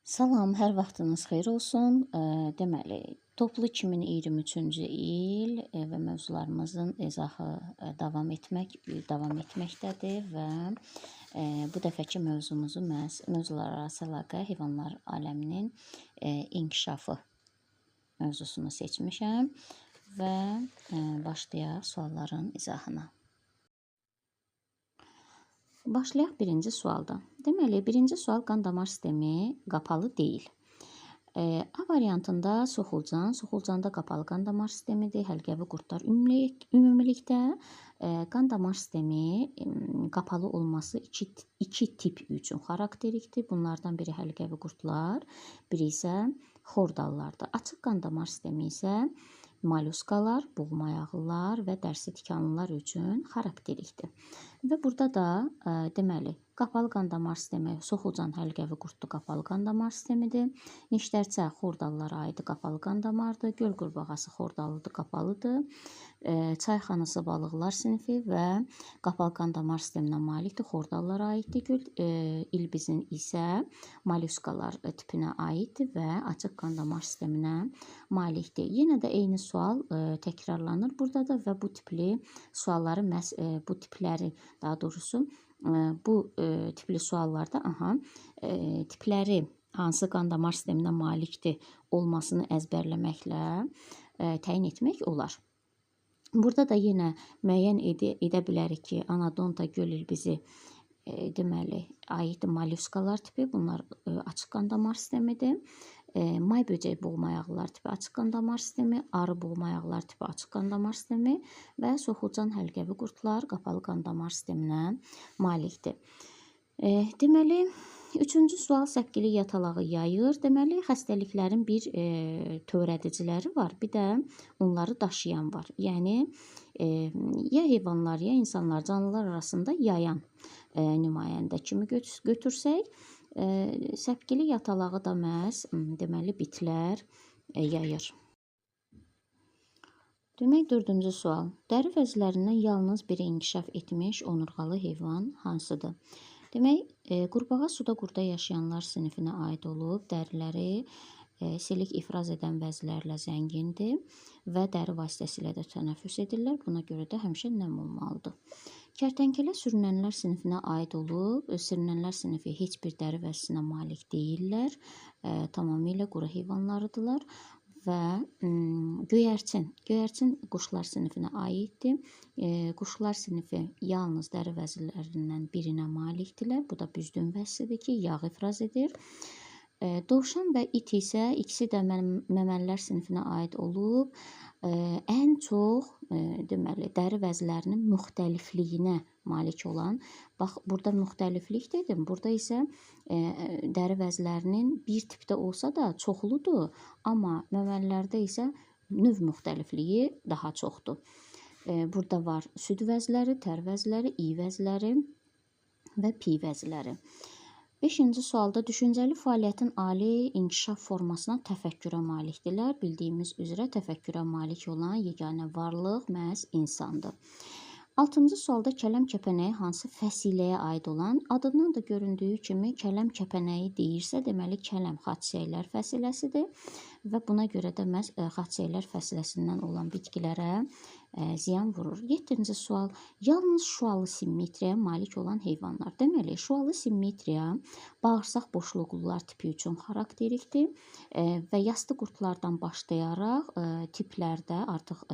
Salam, hər vaxtınız xeyir olsun. Deməli, toplu 2023-cü il və mövzularımızın izahı davam etməkdədir və bu dəfəki mövzumuzu məhz mövzulararası əlaqə heyvanlar aləminin inkişafı mövzusunu seçmişəm və başlayaq sualların izahına. Başlayaq birinci sualdan. Deməli, birinci sual qan damar sistemi qapalı deyil. A variantında soxulcanda qapalı qan damar sistemidir. Həlqəvi qurdlar ümumilikdə qan damar sistemi qapalı olması iki tip üçün xarakterikdir. Bunlardan biri həlqəvi qurdlar, biri isə xordallardır. Açıq qan damar sistemi isə molluskalar, boğmayağlılar və dərsi tikanlılar üçün xarakterikdir. Və burada da deməli, qapalı qan damar sistemi soxulcan həlqəvi qurdlu qapalı qan damar sistemidir. Neştərçə xordallara aid qapalı qan damardır. Göl qurbağası xordallıdır, qapalıdır. Çayxanası balıqlar sinifi və qapalı qan damar sisteminə malikdir, xordallara aiddir. Göl ilbizin isə molluskalar tipinə aiddir və açıq qan damar sisteminə malikdir. Yenə də eyni sual təkrarlanır burada da və bu tipli sualları məhz bu tipləri, daha doğrusu bu tipli suallarda tipləri hansı qan damar sisteminə malikdir olmasını əzbərləməklə təyin etmək olar. Burada da yenə müəyyən edə bilərik ki, anadonta, göl ilbizi deməli aiddir molluskalar tipi. Bunlar açıq qan damar sistemidir. May böcək boğmayağlılar tipi açıq qan damar sistemi, arı boğmayağlılar tipi açıq qan damar sistemi və soxulcan həlqəvi qurdlar qapalı qan damar sisteminə malikdir. Deməli, üçüncü sual səpkili yatalağı yayır. Deməli, xəstəliklərin bir törədiciləri var, bir də onları daşıyan var. Yəni, ya heyvanlar, ya insanlar, canlılar arasında yayan nümayəndə kimi götürsək, səpkili yatalağı da məhz deməli bitlər yayır. Demək, dördüncü sual. Dəri vəzlərindən yalnız biri inkişaf etmiş onurğalı heyvan hansıdır? Demək, qurbağa suda qurda yaşayanlar sinifinə aid olub, dəriləri silik ifraz edən vəzlərlə zəngindir və dəri vasitəsilə də tənəffüs edirlər. Buna görə də həmişə nəm olmalıdır. Kərtənkələ sürünənlər sinifinə aid olub, sürünənlər sinifi heç bir dəri vəzisinə malik deyirlər, tamamilə quru heyvanlarıdırlar. Və göyərçin quşlar sinifinə aiddir. Quşlar sinifi yalnız dəri vəzlərindən birinə malikdirlər. Bu da büzdün vəzsidir ki, yağ ifraz edir. Dovşan və it isə ikisi də məməlilər sinifinə aid olub. Ən çox deməli dəri vəzlərinin müxtəlifliyinə malik olan, bax burada müxtəliflik dedim, burada isə dəri vəzlərinin bir tipdə olsa da çoxludur, amma məməlilərdə isə növ müxtəlifliyi daha çoxdur. Burada var süd vəzləri, tər vəzləri, iy vəzləri və piy vəzləri. 5-ci sualda düşüncəli fəaliyyətin ali inkişaf formasına təfəkkürə malikdirlər. Bildiyimiz üzrə təfəkkürə malik olan yeganə varlıq məhz insandır. 6-cı sualda kələm kəpənəyi hansı fəsiləyə aid olan, adından da göründüyü kimi kələm kəpənəyi deyirsə, deməli kələm xaçiyələr fəsiləsidir və buna görə də məhz xaçiyələr fəsiləsindən olan bitkilərə ziyan vurur. 7-ci sual, yalnız şualı simmetriyaya malik olan heyvanlar. Deməli, şualı simmetriya bağırsaq boşluqlular tipi üçün xarakterikdir və yastı qurdlardan başlayaraq tiplərdə artıq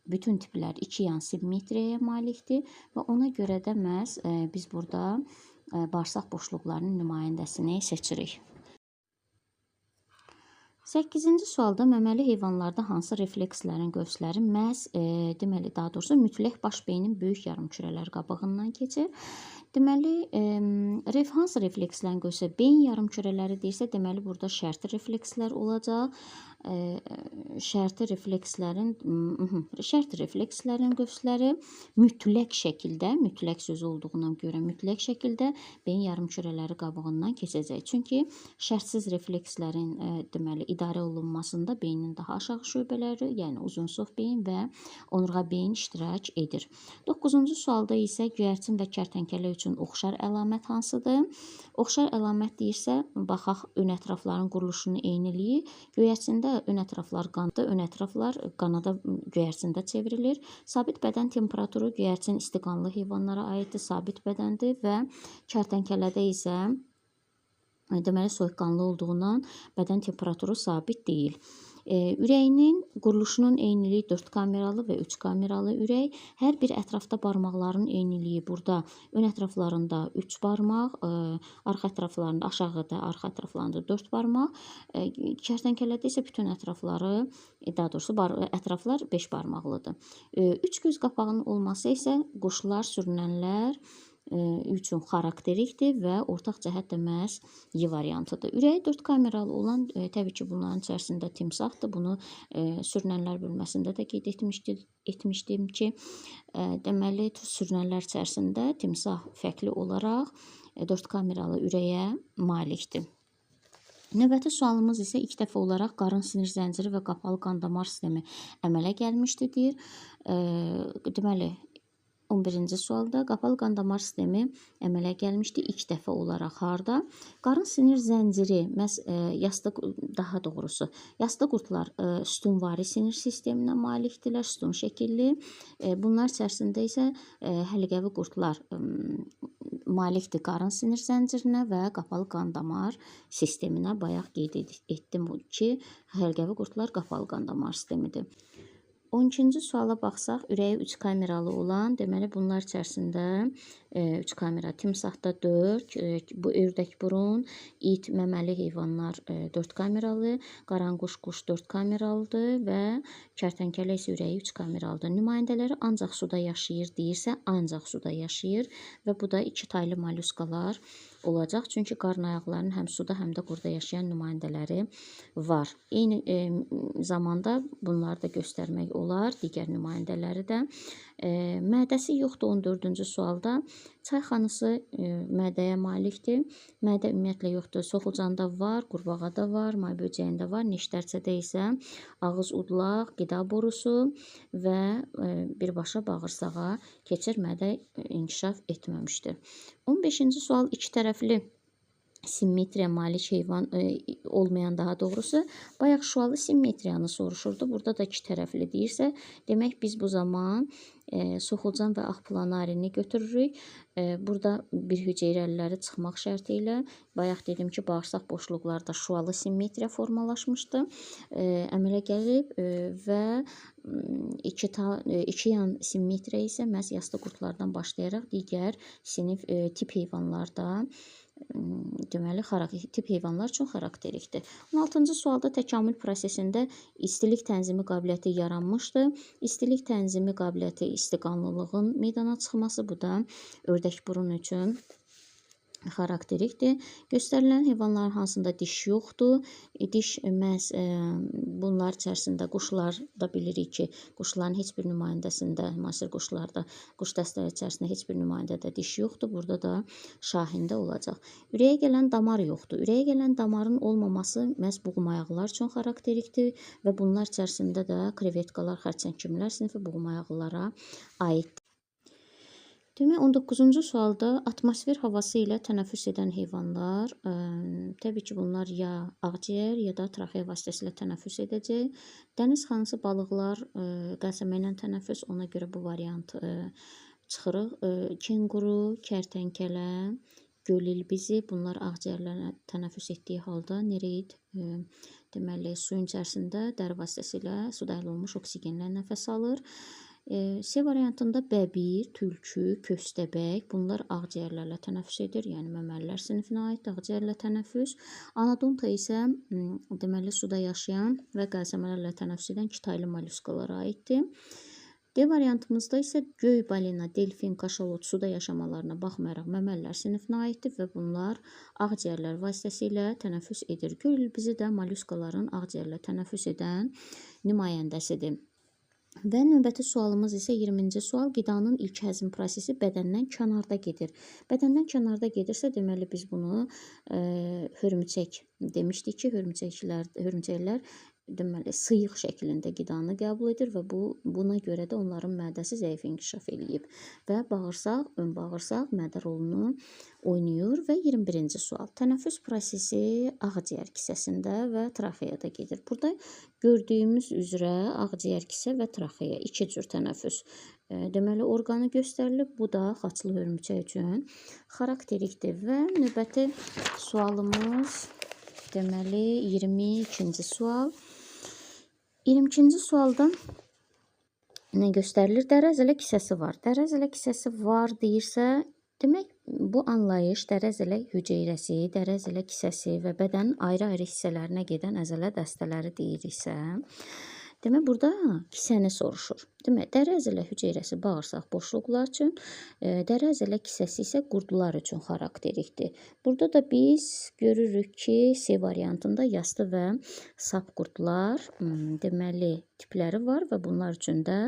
bütün tiplər iki yan simmetriyaya malikdir və ona görə də məhz biz burada bağırsaq boşluqlarının nümayəndəsini seçirik. 8-ci sualda məməli heyvanlarda hansı reflekslərin qövsləri məhz deməli, daha doğrusu mütləq baş beynin böyük yarımkürələr qabığından keçir. Deməli, hansı reflekslərin qövsləri beyin yarımkürələri deyirsə, deməli burada şərti reflekslər olacaq. şərti reflekslərin qövsləri mütləq şəkildə, mütləq sözü olduğuna görə mütləq şəkildə beyin yarımkürələri qabığından keçəcək. Çünki şərtsiz reflekslərin deməli idarə olunmasında beynin daha aşağı şöbələri, yəni uzunsov beyin və onurğa beyin iştirak edir. 9-cu sualda isə göyərçin və kərtənkələ üçün oxşar əlamət hansıdır? Oxşar əlamət deyirsə, baxaq ön ətrafların quruluşunu eyniləyi. Göyərçində ön ətraflar qanda, ön ətraflar qanada göyərçində çevrilir. Sabit bədən temperaturu göyərçin istiqanlı heyvanlara aiddir, sabit bədəndir və kərtənkələdə isə deməli soyuqqanlı olduğundan bədən temperaturu sabit deyil. Ürəyinin quruluşunun eyniliyi 4 kameralı və 3 kameralı ürək. Hər bir ətrafda barmaqların eyniliyi burada ön ətraflarında 3 barmaq, arxa ətraflarında, aşağıda, arxa ətraflarında 4 barmaq. Kərtənkələdə isə bütün ətrafları, daha doğrusu ətraflar 5 barmaqlıdır. 3 göz qapağının olması isə quşlar, sürünənlər üçün xarakterikdir və ortaq cəhət də məhz Y variantıdır. Ürəyi 4 kameralı olan təbii ki, bunların içərisində timsahdır. Bunu sürünənlər bölməsində də qeyd etmişdim ki, deməli sürünənlər içərisində timsah fərqli olaraq 4 kameralı ürəyə malikdir. Növbəti sualımız isə ilk dəfə olaraq qarın sinir zənciri və qapalı qan-damar sistemi əmələ gəlmişdir deyir. Deməli 11-ci sualda qapalı qan-damar sistemi əmələ gəlmişdi ilk dəfə olaraq harda? Qarın sinir zənciri, daha doğrusu, yastı qurdlar sütunvari sinir sisteminə malikdirlər, sütun şəkilli. Bunlar içərisində isə həliqəvi qurdlar malikdir qarın sinir zəncirinə və qapalı qan-damar sisteminə. Bayaq qeyd etdim ki, həliqəvi qurdlar qapalı qan-damar sistemidir. 12-ci suala baxsaq, ürəyi 3 kameralı olan, deməli bunlar içərisində 3 kamera, timsahda 4, bu ördək burun, it, məməli heyvanlar 4 kameralı, qaranquş quş 4 kameralıdır və kərtənkələ isə ürəyi 3 kameralıdır. Nümayəndələri ancaq suda yaşayır deyirsə, ancaq suda yaşayır və bu da 2 taylı molluskalar olacaq. Çünki qarın ayaqlarının həm suda, həm də qurda yaşayan nümayəndələri var. Eyni zamanda bunları da göstərmək olar, digər nümayəndələri də. Mədəsi yoxdur 14-cü sualda. Çayxanası mədəyə malikdir. Mədə ümumiyyətlə yoxdur. Soxulcanda var, qurbağada var, may böcəyində var. Neştərçədə isə ağız, udlaq, qida borusu və birbaşa bağırsağa keçir, mədə inkişaf etməmişdir. 15-ci sual iki tərəfli simmetriya malik heyvan olmayan, daha doğrusu bayaq şualı simmetriyanı soruşurdu. Burada da iki tərəfli deyirsə, demək biz bu zaman soxulcan və axplanarini götürürük. Burada bir hüceyrəliləri çıxmaq şərti ilə bayaq dedim ki, bağırsaq boşluqlarda şualı simmetriya formalaşmışdı. Əmələ gəlib və iki yan simmetriya isə məhz yastı qurdlardan başlayaraq digər sinif tip heyvanlarda deməli tip heyvanlar üçün xarakterikdir. 16-cı sualda təkamül prosesində istilik tənzimi qabiliyyəti yaranmışdı. İstilik tənzimi qabiliyyəti istiqanlılığın meydana çıxması, bu da ördək burun üçün xarakterikdir. Göstərilən heyvanların hansında diş yoxdur. Diş məhz bunlar içərisində quşlarda bilirik ki, quşların heç bir nümayəndəsində, müasir quşlarda, quş dəstələri içərisində heç bir nümayəndədə diş yoxdur. Burada da şahində olacaq. Ürəyə gələn damar yoxdur. Ürəyə gələn damarın olmaması məhz buğumayaqlılar üçün xarakterikdir və bunlar içərisində də krevetkalar, xərçəngkimlər sinifi buğumayaqlılara aiddir. Demək, 19-cu sualda atmosfer havası ilə tənəffüs edən heyvanlar, təbii ki, bunlar ya ağciyər, ya da traxeya vasitəsilə tənəffüs edəcək. Dəniz xanısı balıqlar qəlsəmə ilə tənəffüs, ona görə bu variant çıxırıq. Kenguru, kərtənkələ, göl ilbizi, bunlar ağciyərlərlə tənəffüs etdiyi halda nereid, deməli, suyun içərisində dəri vasitəsilə suda əl olmuş oksigenlə nəfəs alır. C variantında bəbir, tülkü, köstəbək, bunlar ağciyərlərlə tənəffüs edir, yəni məməlilər sinifinə aid ağciyərlə tənəffüs. Anadonta isə deməli suda yaşayan və qəlsəmələrlə tənəffüs edən iki taylı molluskalara aiddir. D variantımızda isə göy balina, delfin, kaşalot suda yaşamalarına baxmayaraq məməlilər sinifinə aiddir və bunlar ağciyərlər vasitəsilə tənəffüs edir. Göl ilbizi də mollyuskaların ağciyərlə tənəffüs edən nümayəndəsidir. Və növbəti sualımız isə 20-ci sual. Qidanın ilk həzm prosesi bədəndən kənarda gedir. Bədəndən kənarda gedirsə, deməli biz bunu hörümçək demişdik ki, hörümçəklər deməli sıyıq şəklində qidanı qəbul edir və buna görə də onların mədəsi zəif inkişaf eləyib və bağırsaq, ön bağırsaq mədə rolunu oynayır. Və 21-ci sual. Tənəffüs prosesi ağciyər kisəsində və traxeyada gedir. Burada gördüyümüz üzrə ağciyər kisə və traxeya iki cür tənəffüs deməli orqanı göstərilib. Bu da xaçlı hörümçək üçün xarakterikdir və növbəti sualımız deməli 22-ci sual. 22-ci sualda nə göstərilir? Dərəzələ kisəsi var. Dərəzələ kisəsi var deyirsə, demək bu anlayış dərəzələ hüceyrəsi, dərəzələ kisəsi və bədənin ayrı-ayrı hissələrinə gedən əzələ dəstələri deyiriksə, demək burada kisəni soruşur. Demək dərəzələ hüceyrəsi bağırsaq boşluqlar üçün, dərəzələ kisəsi isə qurdular üçün xarakterikdir. Burada da biz görürük ki, C variantında yastı və sap qurdlar deməli tipləri var və bunlar üçün də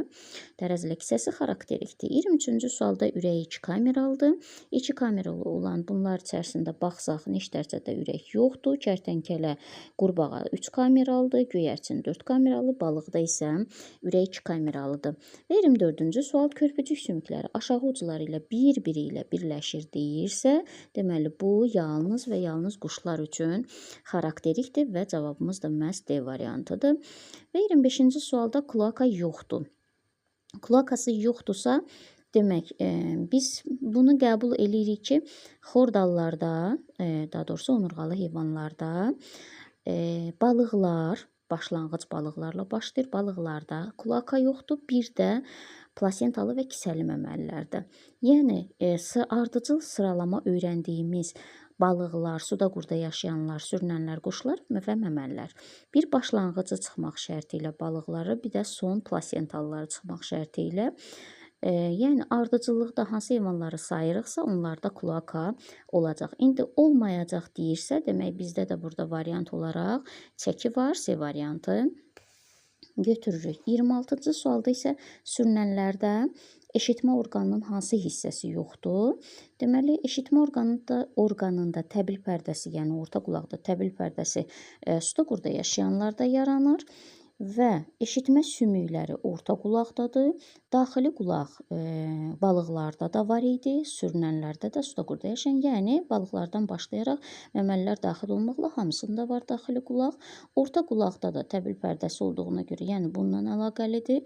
dərəzələ kisəsi xarakterikdir. 23-cü sualda ürək 2 kameralıdır. 2 kameralı olan bunlar içərisində baxsaq neştərcədə ürək yoxdur. Kərtənkələ, qurbağa 3 kameralıdır. Göyərçin 4 kameralı, balıqda isə ürək 2 kameralıdır. Və 24-cü sual körpücük sümükləri aşağı ucları ilə bir-biri ilə birləşir deyirsə, deməli bu yalnız və yalnız quşlar üçün xarakterikdir və cavabımız da məhz D variantıdır. Və 25-ci sualda kloaka yoxdur. Kloakası yoxdursa, demək biz bunu qəbul edirik ki, xordallarda, daha doğrusu onurğalı heyvanlarda balıqlar, başlanğıc balıqlarla başlayır. Balıqlarda kloaka yoxdur. Bir də plasentalı və kisəli məməlilərdə. Yəni ardıcıl sıralama öyrəndiyimiz balıqlar, suda qurda yaşayanlar, sürünənlər, quşlar və məməlilər. Bir başlanğıcı çıxmaq şərti ilə balıqları, bir də son plasentalıları çıxmaq şərti ilə yəni ardıcıllıqda hansı heyvanları sayırıqsa onlarda kloaka olacaq. İndi olmayacaq deyirsə, demək bizdə də burada variant olaraq çəki var, C variantı götürürük. 26-cı sualda isə sürünənlərdə eşitmə orqanının hansı hissəsi yoxdur? Deməli, eşitmə orqanında təbil pərdəsi, yəni orta qulaqda təbil pərdəsi suda qurda yaşayanlarda yaranır. Və eşitmə sümükləri orta qulaqdadır. Daxili qulaq balıqlarda da var idi, sürünənlərdə də suda qurda yaşayan. Yəni balıqlardan başlayaraq məməlilər daxil olmaqla hamısında var daxili qulaq. Orta qulaqda da təbil pərdəsi olduğuna görə, yəni bununla əlaqəlidir.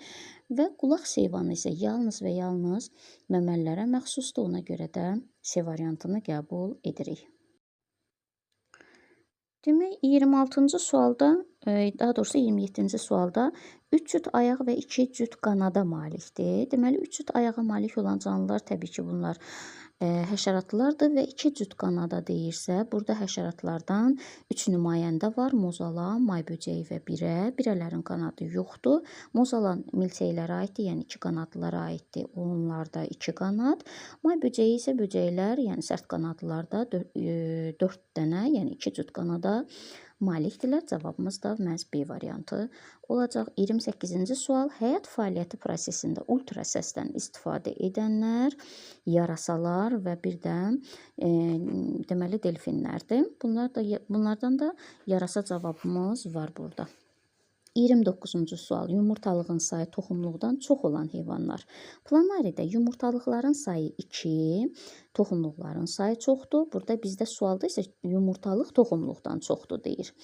Və qulaq seyvanı isə yalnız və yalnız məməllərə məxsusdur. Ona görə də C variantını qəbul edirik. Demək, 26-cı sualda, daha doğrusu 27-ci sualda 3 cüt ayaq və 2 cüt qanada malikdir. Deməli, 3 cüt ayağa malik olan canlılar təbii ki, bunlar həşəratlardır və 2 cüt qanada deyirsə, burada həşəratlardan 3 nümayəndə var. Mozala, may böcəyi və birə. Birələrin qanadı yoxdur. Mozala milçəklərə aiddir, yəni 2 qanadlılara aiddir. Onlarda 2 qanad. May böcəyi isə böcəklər, yəni sərt qanadlılarda 4 dənə, yəni 2 cüt qanada malikdirlər. Cavabımız da məhz B variantı olacaq. 28-ci sual. Həyat fəaliyyəti prosesində ultrasəsdən istifadə edənlər, yarasalar və bir də deməli delfinlərdir. Bunlardan da yarasa cavabımız var burada. 29-cu sual. Yumurtalığın sayı toxumluqdan çox olan heyvanlar. Planaridə yumurtalıqların sayı 2, toxumluqların sayı çoxdur. Burada bizdə sualda isə yumurtalıq toxumluqdan çoxdur deyir.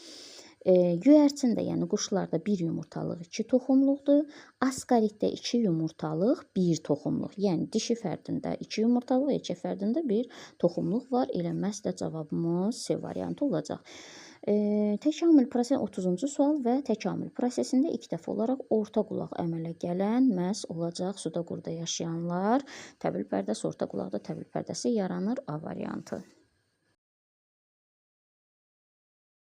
Göyərçin də, yəni quşlarda 1 yumurtalıq 2 toxumluqdur. Askaritdə 2 yumurtalıq 1 toxumluq. Yəni dişi fərdində 2 yumurtalıq, erkək fərdində 1 toxumluq var. Elə məhz də cavabımız C variantı olacaq. Təkamül prosesi 30-cu sual və təkamül prosesində ilk dəfə olaraq orta qulaq əmələ gələn məhz olacaq. Suda qurda yaşayanlar, təbil pərdəsi, orta qulaqda təbil pərdəsi yaranır. A variantı.